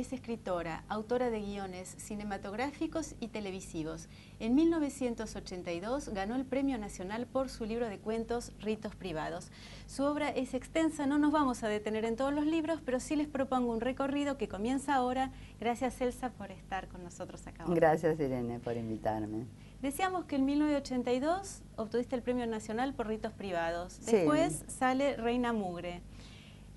es escritora, autora de guiones cinematográficos y televisivos. En 1982 ganó el Premio Nacional por su libro de cuentos Ritos Privados. Su obra es extensa, no nos vamos a detener en todos los libros, pero sí les propongo un recorrido que comienza ahora. Gracias, Elsa, por estar con nosotros acá hoy. Gracias, Irene, por invitarme. Decíamos que en 1982 obtuviste el Premio Nacional por Ritos Privados. Sí. Después sale Reina Mugre.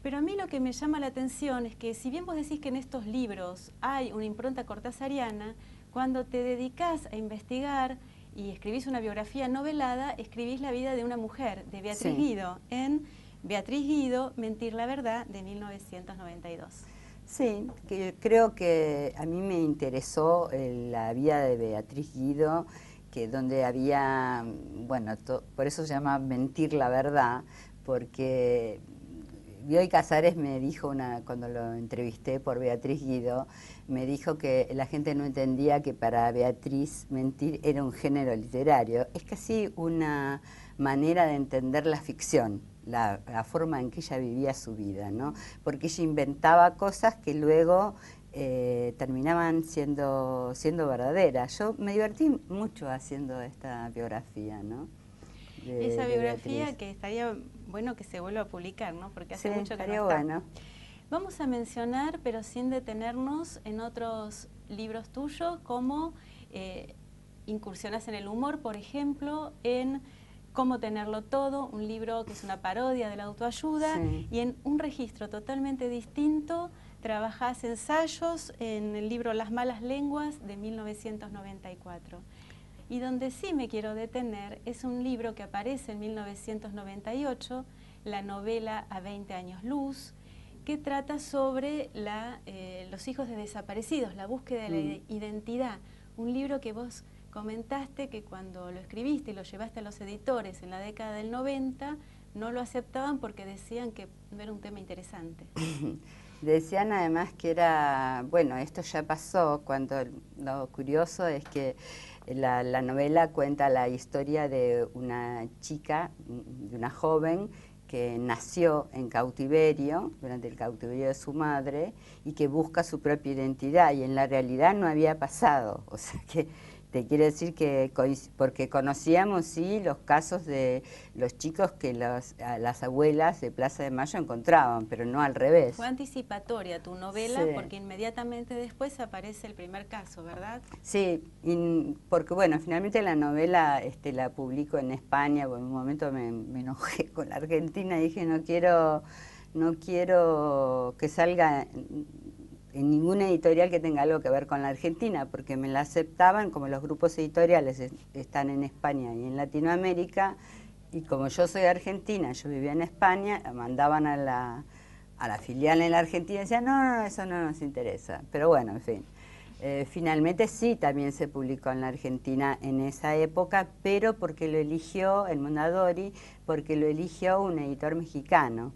Pero a mí lo que me llama la atención es que si bien vos decís que en estos libros hay una impronta cortasariana, cuando te dedicás a investigar y escribís una biografía novelada, escribís la vida de una mujer, de Beatriz Guido, en Beatriz Guido, Mentir la Verdad, de 1992. Sí, que creo que a mí me interesó la vida de Beatriz Guido, que donde había, bueno, por eso se llama Mentir la Verdad, porque Bioy Casares me dijo, cuando lo entrevisté por Beatriz Guido, me dijo que la gente no entendía que para Beatriz mentir era un género literario. Es casi una manera de entender la ficción, la forma en que ella vivía su vida, ¿no? Porque ella inventaba cosas que luego terminaban siendo verdaderas. Yo me divertí mucho haciendo esta biografía, ¿no? Esa biografía que estaría bueno que se vuelva a publicar, ¿no? Porque hace mucho que no está. Bueno. Vamos a mencionar, pero sin detenernos, en otros libros tuyos, como incursionas en el humor, por ejemplo, en Cómo tenerlo todo, un libro que es una parodia de la autoayuda, y en un registro totalmente distinto, trabajás ensayos en el libro Las malas lenguas, de 1994. Y donde sí me quiero detener es un libro que aparece en 1998, la novela A 20 años luz, que trata sobre los hijos de desaparecidos, la búsqueda de la identidad. Un libro que vos comentaste que cuando lo escribiste y lo llevaste a los editores en la década del 90, no lo aceptaban porque decían que no era un tema interesante. Decían además que era, bueno, esto ya pasó, cuando lo curioso es que la novela cuenta la historia de una chica, de una joven que nació en cautiverio, durante el cautiverio de su madre, y que busca su propia identidad, y en la realidad no había pasado. O sea que te quiero decir que, porque conocíamos, sí, los casos de los chicos que las abuelas de Plaza de Mayo encontraban, pero no al revés. Fue anticipatoria tu novela, porque inmediatamente después aparece el primer caso, ¿verdad? Sí, porque bueno, finalmente la novela la publico en España, porque en un momento me enojé con la Argentina y dije no quiero que salga en ninguna editorial que tenga algo que ver con la Argentina, porque me la aceptaban, como los grupos editoriales están en España y en Latinoamérica, y como yo soy argentina, yo vivía en España, la mandaban a la filial en la Argentina y decían, no, eso no nos interesa. Pero bueno, en fin. Finalmente sí, también se publicó en la Argentina en esa época, pero porque lo eligió el Mondadori, porque lo eligió un editor mexicano.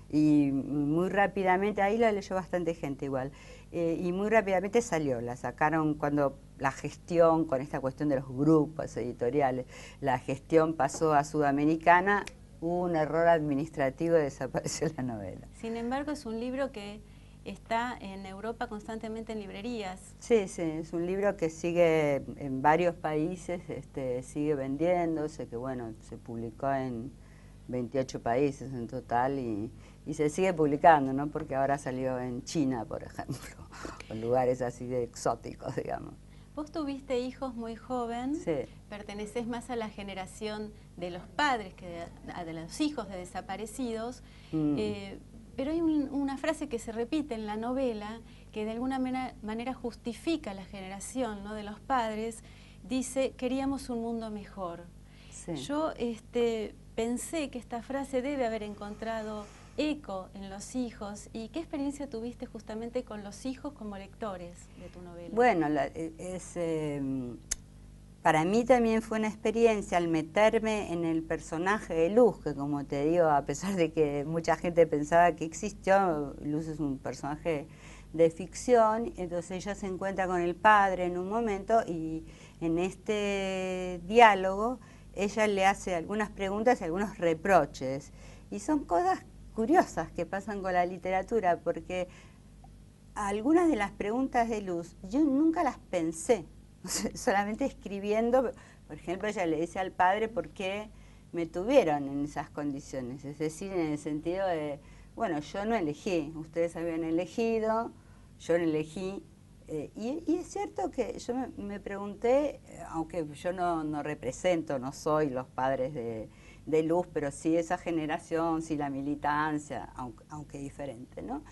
Y muy rápidamente, ahí la leyó bastante gente igual, y muy rápidamente salió, la sacaron cuando la gestión, con esta cuestión de los grupos editoriales, la gestión pasó a Sudamericana, hubo un error administrativo y desapareció la novela. Sin embargo, es un libro que está en Europa constantemente en librerías. Sí, sí, es un libro que sigue en varios países, sigue vendiéndose, que bueno, se publicó en 28 países en total y se sigue publicando, ¿no? Porque ahora salió en China, por ejemplo, o lugares así de exóticos, digamos. Vos tuviste hijos muy joven, pertenecés más a la generación de los padres que de los hijos de desaparecidos, pero hay una frase que se repite en la novela que de alguna manera justifica la generación, ¿no?, de los padres. Dice, queríamos un mundo mejor. Sí. Yo pensé que esta frase debe haber encontrado eco en los hijos. ¿Y qué experiencia tuviste justamente con los hijos como lectores de tu novela? Bueno, para mí también fue una experiencia al meterme en el personaje de Luz, que como te digo, a pesar de que mucha gente pensaba que existió, Luz es un personaje de ficción, entonces ella se encuentra con el padre en un momento y en este diálogo ella le hace algunas preguntas y algunos reproches, y son cosas curiosas que pasan con la literatura, porque algunas de las preguntas de Luz, yo nunca las pensé, o sea, solamente escribiendo. Por ejemplo, ella le dice al padre por qué me tuvieron en esas condiciones, es decir, en el sentido de, bueno, yo no elegí, ustedes habían elegido, yo no elegí, y es cierto que yo me pregunté, aunque yo no represento, no soy los padres de Luz, pero sí esa generación, sí la militancia, aunque diferente, ¿no?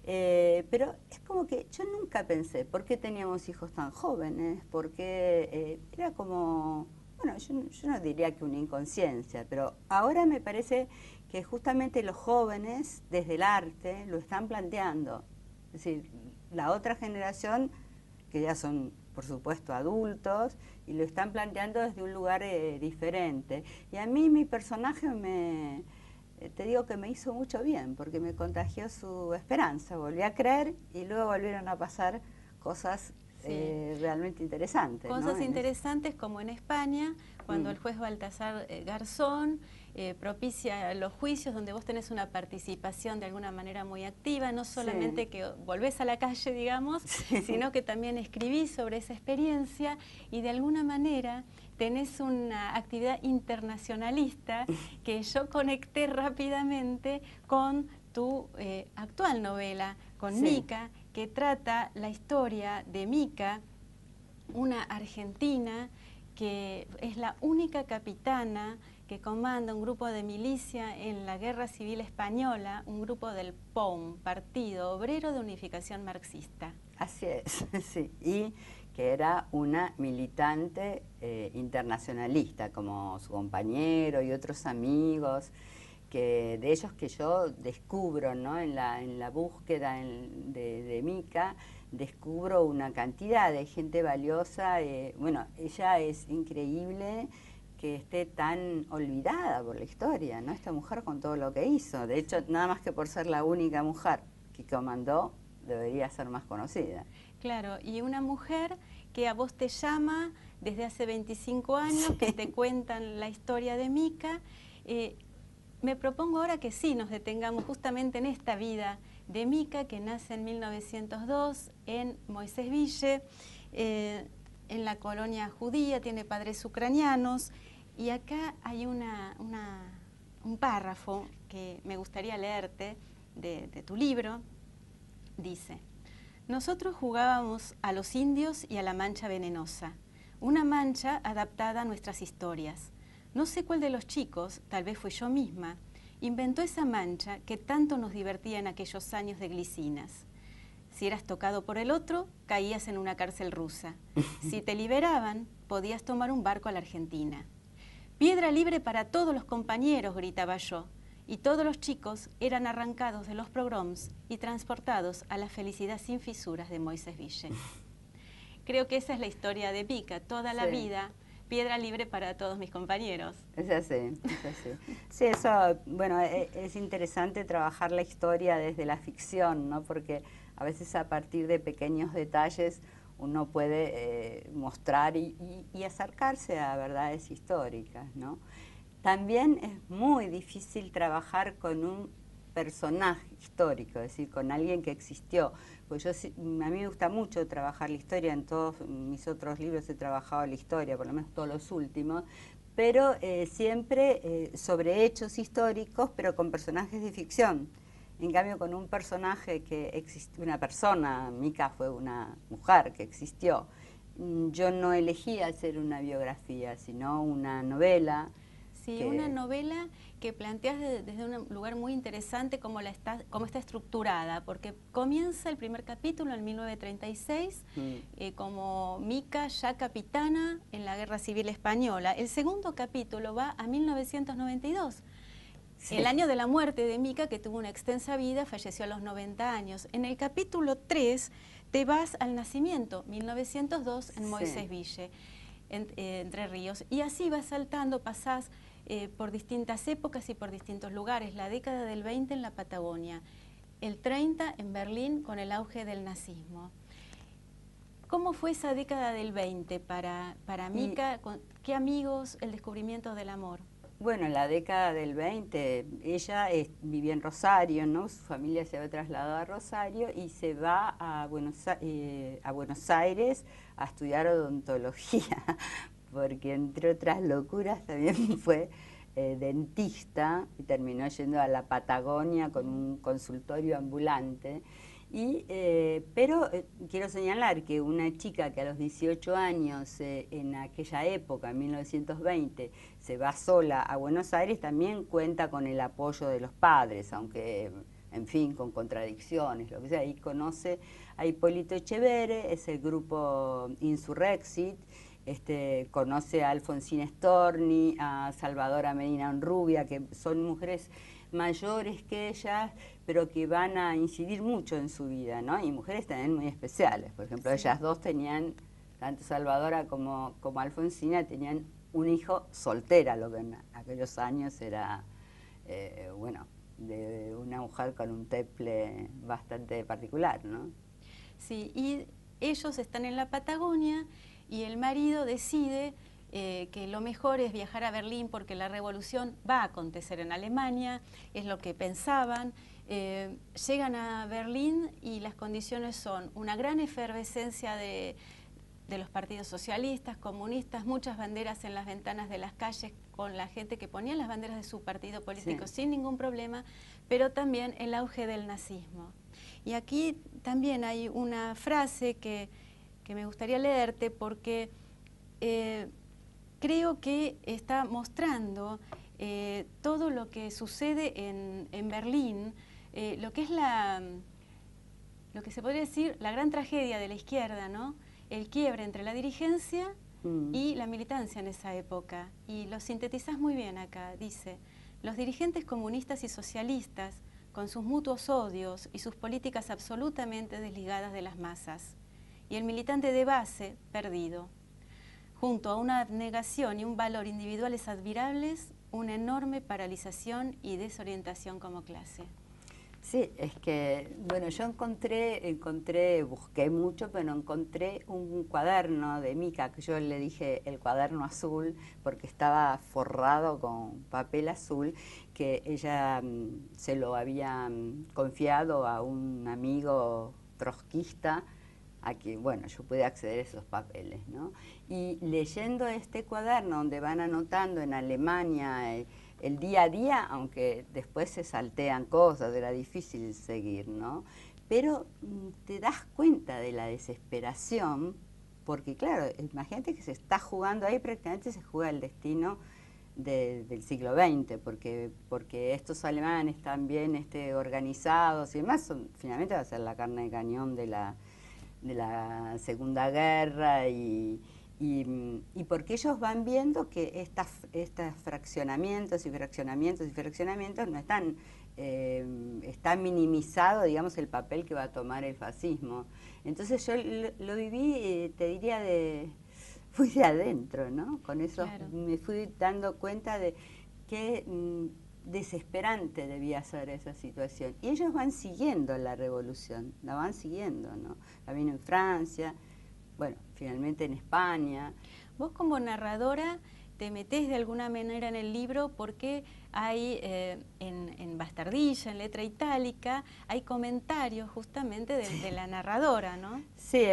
Pero es como que yo nunca pensé, ¿por qué teníamos hijos tan jóvenes? Porque era como, bueno, yo no diría que una inconsciencia, pero ahora me parece que justamente los jóvenes, desde el arte, lo están planteando. Es decir, la otra generación, que ya son, por supuesto, adultos, y lo están planteando desde un lugar diferente. Y a mí mi personaje te digo que me hizo mucho bien, porque me contagió su esperanza, volví a creer y luego volvieron a pasar cosas realmente interesantes. Cosas ¿no? interesantes como en España, cuando el juez Baltasar Garzón propicia los juicios donde vos tenés una participación de alguna manera muy activa, no solamente que volvés a la calle, digamos, sino que también escribís sobre esa experiencia y de alguna manera tenés una actividad internacionalista que yo conecté rápidamente con tu actual novela, con Mica, que trata la historia de Mica, una argentina que es la única capitana que comanda un grupo de milicia en la Guerra Civil Española, un grupo del POUM, Partido Obrero de Unificación Marxista. Así es, sí, y que era una militante internacionalista, como su compañero y otros amigos, que de ellos que yo descubro, ¿no? en la búsqueda de Mica, descubro una cantidad de gente valiosa. Bueno, ella es increíble que esté tan olvidada por la historia, ¿no? Esta mujer con todo lo que hizo. De hecho, nada más que por ser la única mujer que comandó, debería ser más conocida. Claro, y una mujer que a vos te llama desde hace 25 años, que te cuentan la historia de Mica. Me propongo ahora que sí nos detengamos justamente en esta vida de Mica, que nace en 1902 en Moisés Ville, en la colonia judía, tiene padres ucranianos, y acá hay un párrafo que me gustaría leerte de tu libro. Dice: nosotros jugábamos a los indios y a la mancha venenosa, una mancha adaptada a nuestras historias. No sé cuál de los chicos, tal vez fue yo misma, inventó esa mancha que tanto nos divertía en aquellos años de glicinas. Si eras tocado por el otro, caías en una cárcel rusa. Si te liberaban, podías tomar un barco a la Argentina. Piedra libre para todos los compañeros, gritaba yo, y todos los chicos eran arrancados de los pogroms y transportados a la felicidad sin fisuras de Moisés Ville. Creo que esa es la historia de Mica, toda la vida, piedra libre para todos mis compañeros. Es así, es así. Sí, eso, bueno, es interesante trabajar la historia desde la ficción, ¿no? Porque a veces a partir de pequeños detalles uno puede mostrar y acercarse a verdades históricas, ¿no? También es muy difícil trabajar con un personaje histórico, es decir, con alguien que existió. Pues a mí me gusta mucho trabajar la historia, en todos mis otros libros he trabajado la historia, por lo menos todos los últimos, pero siempre sobre hechos históricos, pero con personajes de ficción. En cambio, con un personaje que existe, una persona, Mica fue una mujer que existió. Yo no elegí hacer una biografía, sino una novela. Sí, una novela que planteas desde un lugar muy interesante cómo está estructurada, porque comienza el primer capítulo en 1936 como Mica ya capitana en la Guerra Civil Española. El segundo capítulo va a 1992. Sí. El año de la muerte de Mica, que tuvo una extensa vida, falleció a los 90 años. En el capítulo 3 te vas al nacimiento, 1902, en Moisés Ville, Entre Ríos. Y así vas saltando, pasás por distintas épocas y por distintos lugares. La década del 20 en la Patagonia, el 30 en Berlín con el auge del nazismo. ¿Cómo fue esa década del 20 para Mica? ¿Qué amigos? El descubrimiento del amor. Bueno, en la década del 20, ella vivía en Rosario, ¿no? Su familia se había trasladado a Rosario y se va a Buenos Aires a estudiar odontología, porque entre otras locuras también fue dentista y terminó yendo a la Patagonia con un consultorio ambulante. Pero quiero señalar que una chica que a los 18 años, en aquella época, en 1920, se va sola a Buenos Aires, también cuenta con el apoyo de los padres, aunque, en fin, con contradicciones, lo que sea. Ahí conoce a Hipólito Etcheverry, es el grupo Insurrexit, conoce a Alfonsina Storni, a Salvadora Medina Onrubia, que son mujeres mayores que ellas, pero que van a incidir mucho en su vida, ¿no? Y mujeres también muy especiales. Por ejemplo, sí, ellas dos tenían, tanto Salvadora como Alfonsina, tenían un hijo soltera, lo que en aquellos años era, bueno, de una mujer con un temple bastante particular, ¿no? Sí, y ellos están en la Patagonia y el marido decide que lo mejor es viajar a Berlín porque la revolución va a acontecer en Alemania, es lo que pensaban. Llegan a Berlín y las condiciones son una gran efervescencia de los partidos socialistas, comunistas, muchas banderas en las ventanas de las calles con la gente que ponía las banderas de su partido político, sí, sin ningún problema, pero también el auge del nazismo. Y aquí también hay una frase que me gustaría leerte porque creo que está mostrando todo lo que sucede en Berlín, lo que es lo que se podría decir la gran tragedia de la izquierda, ¿no? El quiebre entre la dirigencia y la militancia en esa época. Y lo sintetizás muy bien acá. Dice, los dirigentes comunistas y socialistas, con sus mutuos odios y sus políticas absolutamente desligadas de las masas. Y el militante de base, perdido. Junto a una abnegación y un valor individuales admirables, una enorme paralización y desorientación como clase. Sí, es que, bueno, yo busqué mucho, pero encontré un cuaderno de Mica, que yo le dije el cuaderno azul, porque estaba forrado con papel azul, que ella se lo había confiado a un amigo trotskista, a que, bueno, yo pude acceder a esos papeles, ¿no? Y leyendo este cuaderno donde van anotando en Alemania el día a día, aunque después se saltean cosas, era difícil seguir, ¿no? Pero te das cuenta de la desesperación, porque claro, imagínate que se está jugando ahí, prácticamente se juega el destino del siglo XX, porque estos alemanes están bien organizados y demás, finalmente va a ser la carne de cañón de la Segunda Guerra y porque ellos van viendo que estos fraccionamientos no están, está minimizado, digamos, el papel que va a tomar el fascismo. Entonces yo lo viví, te diría, fui de adentro, ¿no? Con eso claro. Me fui dando cuenta de que desesperante debía ser esa situación. Y ellos van siguiendo la revolución, la van siguiendo, ¿no? También en Francia, bueno, finalmente en España. Vos como narradora te metés de alguna manera en el libro porque hay en bastardilla, en letra itálica, hay comentarios justamente de la narradora, ¿no? Sí,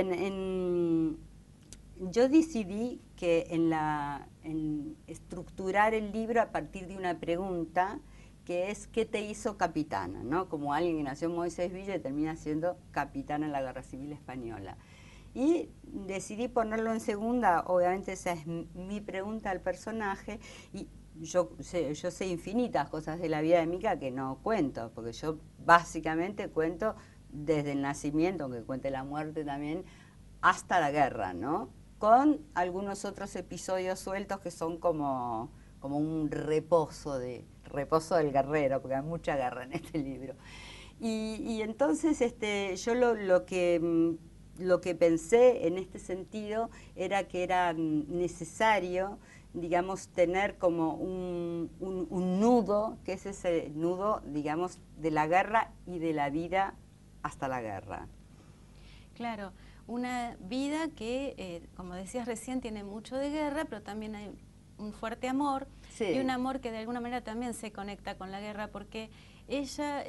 yo decidí que en estructurar el libro a partir de una pregunta que es ¿qué te hizo capitana? ¿No? Como alguien que nació en Moisés Villa y termina siendo capitana en la Guerra Civil Española. Y decidí ponerlo en segunda, obviamente esa es mi pregunta al personaje, y yo sé infinitas cosas de la vida de Mica que no cuento, porque yo básicamente cuento desde el nacimiento, aunque cuente la muerte también, hasta la guerra, ¿no? Con algunos otros episodios sueltos que son como un reposo del guerrero, porque hay mucha guerra en este libro. Y entonces yo lo que pensé en este sentido era que era necesario, digamos, tener como un nudo, que es ese nudo, digamos, de la guerra y de la vida hasta la guerra. Claro, una vida que, como decías recién, tiene mucho de guerra, pero también hay un fuerte amor, Sí. y un amor que de alguna manera también se conecta con la guerra, porque ella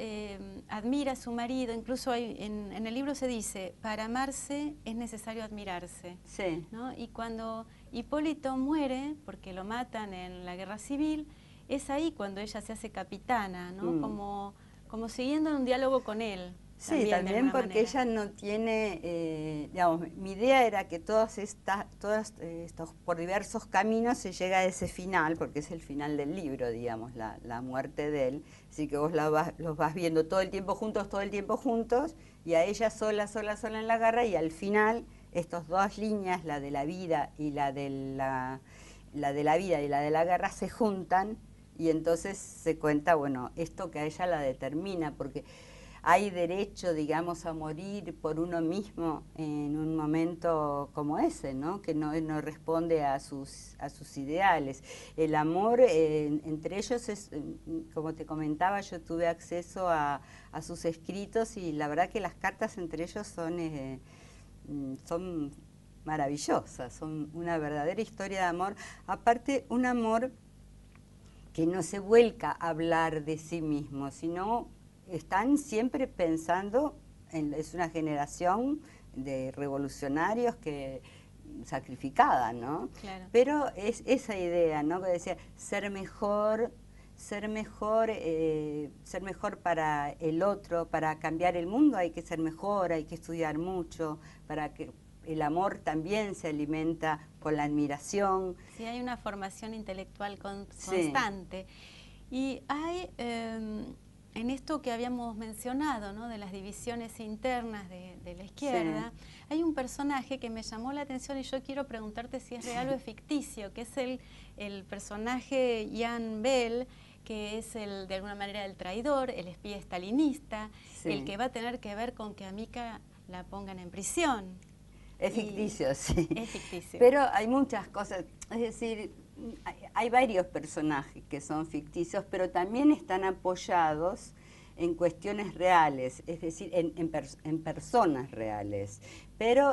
admira a su marido, incluso en el libro se dice, para amarse es necesario admirarse, Sí. ¿no? Y cuando Hipólito muere, porque lo matan en la guerra civil, es ahí cuando ella se hace capitana, ¿no? Como siguiendo un diálogo con él. Sí, también porque manera. ella no tiene, digamos, mi idea era que todos estos, por diversos caminos se llega a ese final, porque es el final del libro, digamos, la muerte de él. Así que vos los vas viendo todo el tiempo juntos, y a ella sola en la guerra, y al final, estas dos líneas, la de la vida y la de la vida y la de la guerra, se juntan, y entonces se cuenta, bueno, esto que a ella la determina, porque hay derecho, digamos, a morir por uno mismo en un momento como ese, ¿no? Que no responde a sus ideales. El amor entre ellos es, como te comentaba, yo tuve acceso a sus escritos, y la verdad que las cartas entre ellos son maravillosas, son una verdadera historia de amor. Aparte, un amor que no se vuelca a hablar de sí mismo, sino están siempre pensando, es una generación de revolucionarios sacrificada, ¿no? Claro. Pero es esa idea, ¿no? Que decía, ser mejor para el otro, para cambiar el mundo hay que ser mejor, hay que estudiar mucho, para que el amor también se alimenta con la admiración. Sí, hay una formación intelectual Sí. constante. Y hay, en esto que habíamos mencionado, ¿no? De las divisiones internas de la izquierda, Sí. hay un personaje que me llamó la atención y yo quiero preguntarte si es real o es ficticio, que es el personaje Jan Bell, que es de alguna manera el traidor, el espía estalinista, Sí. el que va a tener que ver con que a Mica la pongan en prisión. Es ficticio, sí. Es ficticio. Pero hay muchas cosas, es decir, hay varios personajes que son ficticios, pero también están apoyados en cuestiones reales, es decir, en personas reales. Pero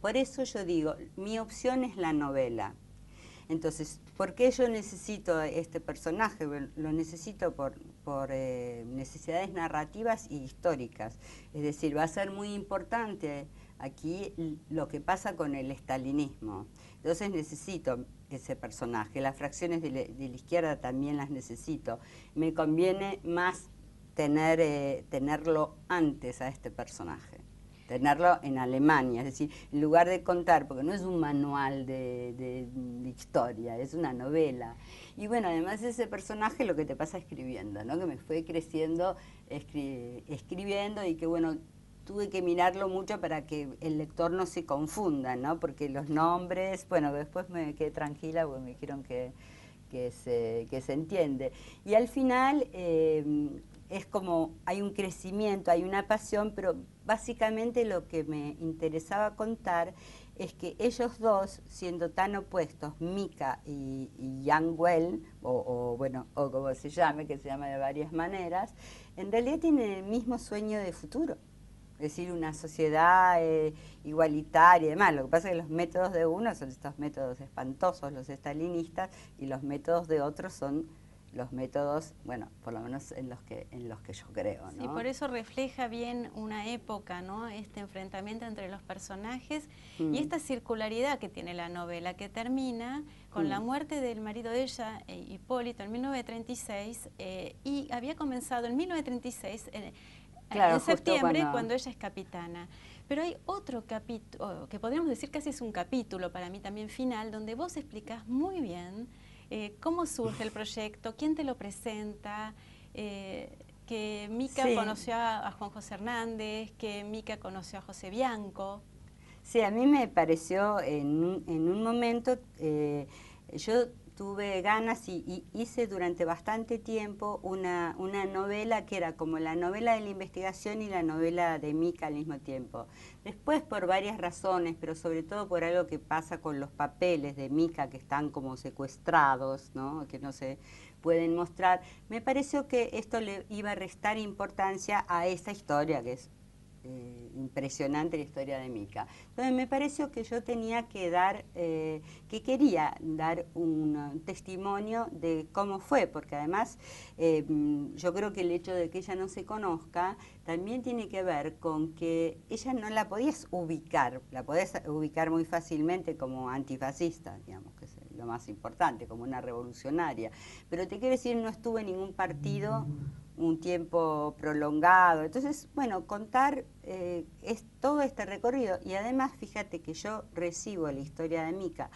por eso yo digo, mi opción es la novela. Entonces, ¿por qué yo necesito este personaje? Lo necesito por necesidades narrativas y históricas. Es decir, va a ser muy importante aquí lo que pasa con el estalinismo. Entonces necesito ese personaje. Las fracciones de la izquierda también las necesito. Me conviene más tenerlo antes a este personaje. Tenerlo en Alemania, es decir, en lugar de contar, porque no es un manual de historia, es una novela. Y bueno, además ese personaje lo que te pasa escribiendo, ¿no? Que me fue creciendo escribiendo, y que bueno, tuve que mirarlo mucho para que el lector no se confunda, ¿no? Porque los nombres, bueno, después me quedé tranquila porque me dijeron que se entiende. Y al final es como hay un crecimiento, hay una pasión, pero básicamente lo que me interesaba contar es que ellos dos, siendo tan opuestos, Mica y Jan Well, o como se llame, que se llama de varias maneras, en realidad tienen el mismo sueño de futuro. Es decir, una sociedad igualitaria y demás. Lo que pasa es que los métodos de uno son estos métodos espantosos, los estalinistas, y los métodos de otros son los métodos, bueno, por lo menos en los que yo creo, ¿no? Sí, por eso refleja bien una época, ¿no? Este enfrentamiento entre los personajes y esta circularidad que tiene la novela, que termina con la muerte del marido de ella, Hipólito, en 1936, y había comenzado en 1936, claro, en septiembre, cuando ella es capitana. Pero hay otro capítulo, que podríamos decir casi es un capítulo para mí también final, donde vos explicás muy bien cómo surge el proyecto, quién te lo presenta, que Mica conoció a Juan José Hernández, que Mica conoció a José Bianco. Sí, a mí me pareció en un momento, yo tuve ganas y hice durante bastante tiempo una novela que era como la novela de la investigación y la novela de Mica al mismo tiempo. Después, por varias razones, pero sobre todo por algo que pasa con los papeles de Mica que están como secuestrados, ¿no? Que no se pueden mostrar, me pareció que esto le iba a restar importancia a esa historia que es impresionante la historia de Mica. Entonces me pareció que yo tenía que dar, que quería dar un testimonio de cómo fue, porque además yo creo que el hecho de que ella no se conozca también tiene que ver con que ella no la podías ubicar, la podés ubicar muy fácilmente como antifascista, digamos, que es lo más importante, como una revolucionaria, pero te quiero decir, no estuvo en ningún partido un tiempo prolongado. Entonces, bueno, contar es todo este recorrido. Y además, fíjate que yo recibo la historia de Mica,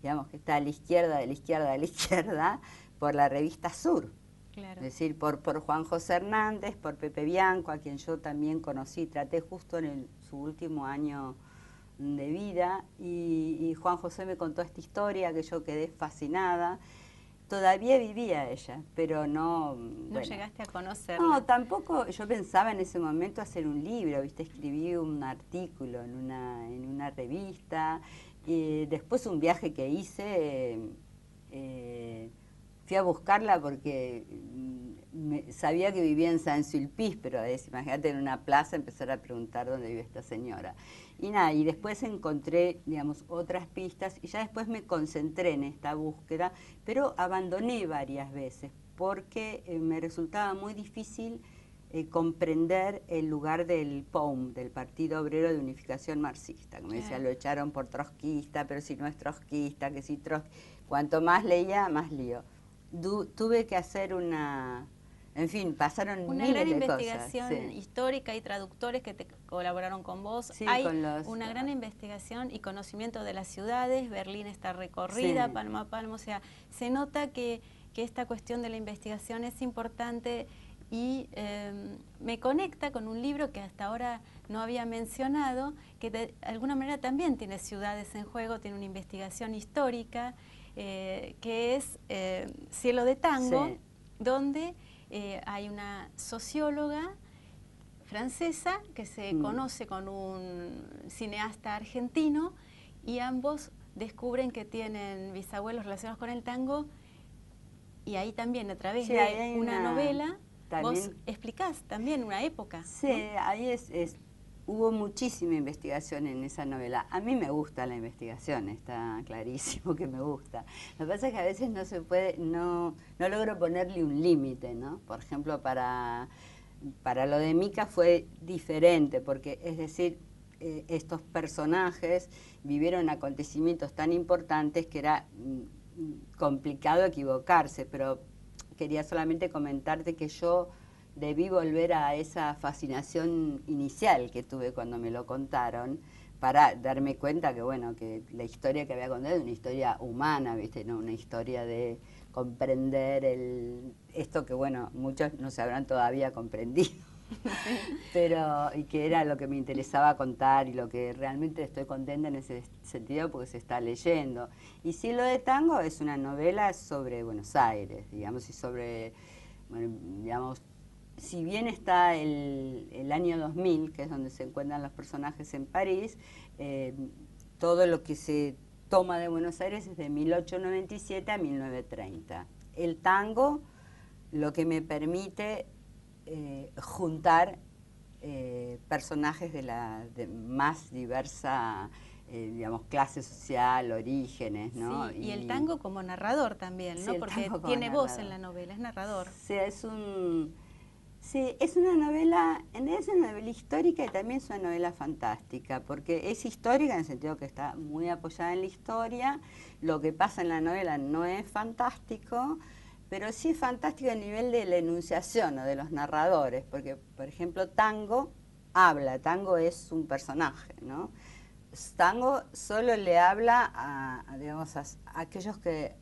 digamos que está a la izquierda, de la izquierda, de la izquierda, por la revista Sur. Claro. Es decir, por Juan José Hernández, por Pepe Bianco, a quien yo también conocí, traté justo en su último año de vida, y Juan José me contó esta historia que yo quedé fascinada. Todavía vivía ella, pero no... No bueno, llegaste a conocerla. no, tampoco, yo pensaba en ese momento hacer un libro, ¿viste? Escribí un artículo en una revista, y después un viaje que hice, fui a buscarla porque sabía que vivía en Saint-Sulpice, pero imagínate en una plaza empezar a preguntar dónde vive esta señora. Y nada, y después encontré, digamos, otras pistas y ya después me concentré en esta búsqueda, pero abandoné varias veces porque me resultaba muy difícil comprender el lugar del POUM, del Partido Obrero de Unificación Marxista. Como decía, lo echaron por trotskista, pero si no es trotskista, que si cuanto más leía, más lío. Tuve que hacer en fin, pasaron una miles gran de investigación cosas, sí. histórica y traductores que te colaboraron con vos. Sí, hay una gran investigación y conocimiento de las ciudades. Berlín está recorrida, sí. Palmo a palmo, o sea, se nota que esta cuestión de la investigación es importante y me conecta con un libro que hasta ahora no había mencionado, que de alguna manera también tiene ciudades en juego, tiene una investigación histórica, que es Cielo de Tango, sí. Donde hay una socióloga francesa que se conoce con un cineasta argentino y ambos descubren que tienen bisabuelos relacionados con el tango, y ahí también a través de una novela vos explicás también una época. Sí, ¿no? Ahí hubo muchísima investigación en esa novela. A mí me gusta la investigación, está clarísimo que me gusta. Lo que pasa es que a veces no se puede, no logro ponerle un límite, ¿no? Por ejemplo, para lo de Mica fue diferente, porque es decir, estos personajes vivieron acontecimientos tan importantes que era complicado equivocarse, pero quería solamente comentarte que yo debí volver a esa fascinación inicial que tuve cuando me lo contaron, para darme cuenta que, bueno, que la historia que había contado es una historia humana, ¿viste? No una historia de comprender esto que, bueno, muchos no se habrán todavía comprendido. Pero, y que era lo que me interesaba contar y lo que realmente estoy contenta en ese sentido porque se está leyendo. Y Cielo de Tango es una novela sobre Buenos Aires, digamos, y sobre, bueno, digamos, si bien está el año 2000, que es donde se encuentran los personajes en París, todo lo que se toma de Buenos Aires es de 1897 a 1930. El tango lo que me permite juntar personajes de más diversa, digamos, clase social, orígenes, ¿no? Sí, y el tango como narrador también, ¿no? Sí, porque tiene voz en la novela, es narrador. Sí, es una novela, en realidad es una novela histórica y también es una novela fantástica, porque es histórica en el sentido que está muy apoyada en la historia. Lo que pasa en la novela no es fantástico, pero sí es fantástico a nivel de la enunciación o de los narradores, porque, por ejemplo, Tango Tango es un personaje, ¿no? Tango solo le habla digamos, a aquellos que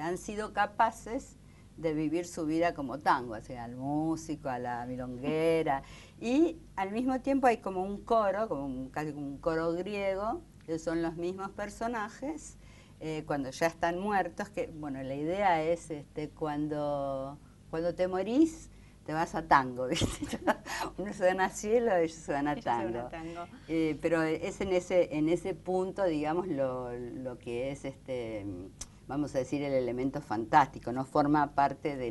han sido capaces de vivir su vida como tango, o sea, al músico, a la milonguera, y al mismo tiempo hay como un coro, casi como un coro griego, que son los mismos personajes, cuando ya están muertos, que, bueno, la idea es cuando te morís, te vas a tango, ¿viste? Uno se van a cielo, ellos se van a tango. Pero es en ese punto, digamos, lo que es, vamos a decir, el elemento fantástico, no forma parte de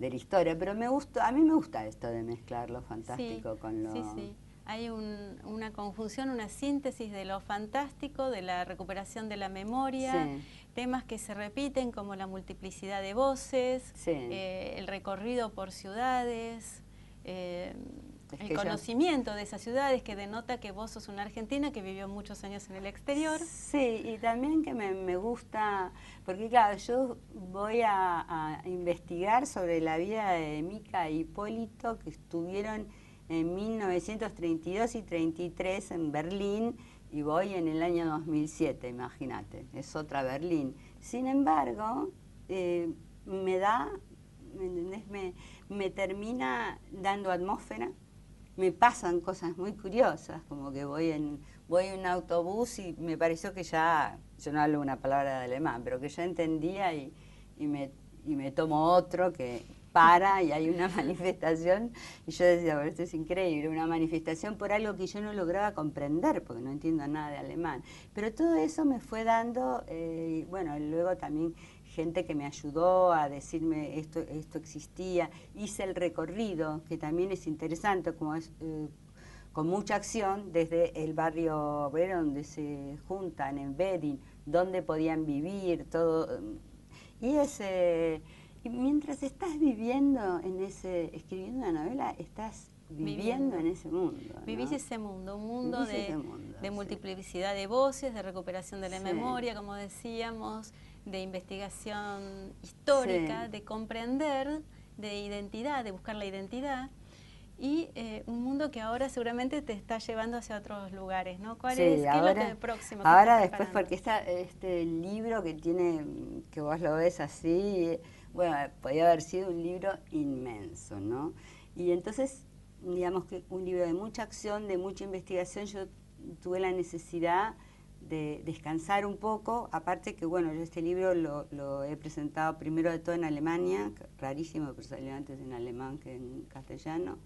de la historia, pero a mí me gusta esto de mezclar lo fantástico con lo... Sí, sí. Hay una conjunción, una síntesis de lo fantástico, de la recuperación de la memoria, Sí. temas que se repiten como la multiplicidad de voces, Sí. El recorrido por ciudades, el yo- conocimiento de esas ciudades que denota que vos sos una argentina que vivió muchos años en el exterior. Sí, y también que me gusta, porque claro, yo voy a investigar sobre la vida de Mica y Hipólito, que estuvieron en 1932 y 33 en Berlín, y voy en el año 2007, imagínate, es otra Berlín. Sin embargo, me da, ¿me entendés? Me termina dando atmósfera. Me pasan cosas muy curiosas, como que voy en un autobús y me pareció que ya, yo no hablo una palabra de alemán, pero que ya entendía y me tomo otro que para y hay una manifestación y yo decía, bueno, esto es increíble, una manifestación por algo que yo no lograba comprender porque no entiendo nada de alemán. Pero todo eso me fue dando, bueno, luego también gente que me ayudó a decirme esto existía, hice el recorrido, que también es interesante, como es con mucha acción, desde el barrio obrero donde se juntan, en Bedin, donde podían vivir, todo. Y y mientras estás viviendo escribiendo una novela, estás viviendo en ese mundo, ¿no? Vivís ese mundo, un mundo de sí. multiplicidad de voces, de recuperación de la Sí. memoria, como decíamos, de investigación histórica, Sí. de comprender, de identidad, de buscar la identidad, y un mundo que ahora seguramente te está llevando hacia otros lugares, ¿no? Sí, ¿Qué es lo que próximo? Ahora después, porque este libro que vos lo ves así, bueno, podía haber sido un libro inmenso, ¿no? Y entonces, digamos que un libro de mucha acción, de mucha investigación, yo tuve la necesidad de descansar un poco, aparte que, bueno, yo este libro lo he presentado primero de todo en Alemania, rarísimo, pero salió antes en alemán que en castellano,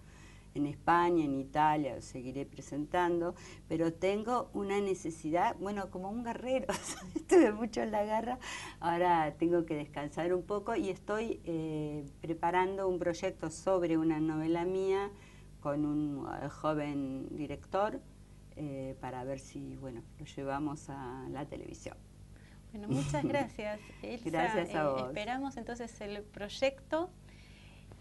en España, en Italia, lo seguiré presentando, pero tengo una necesidad, bueno, como un guerrero, estuve mucho en la guerra, ahora tengo que descansar un poco y estoy preparando un proyecto sobre una novela mía con un joven director para ver si, bueno, lo llevamos a la televisión. Bueno, muchas gracias, Ilsa. Gracias a vos. Esperamos entonces el proyecto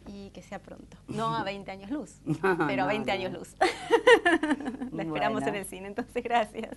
y que sea pronto. No a 20 años luz, pero a 20 años luz. La esperamos en el cine, entonces gracias.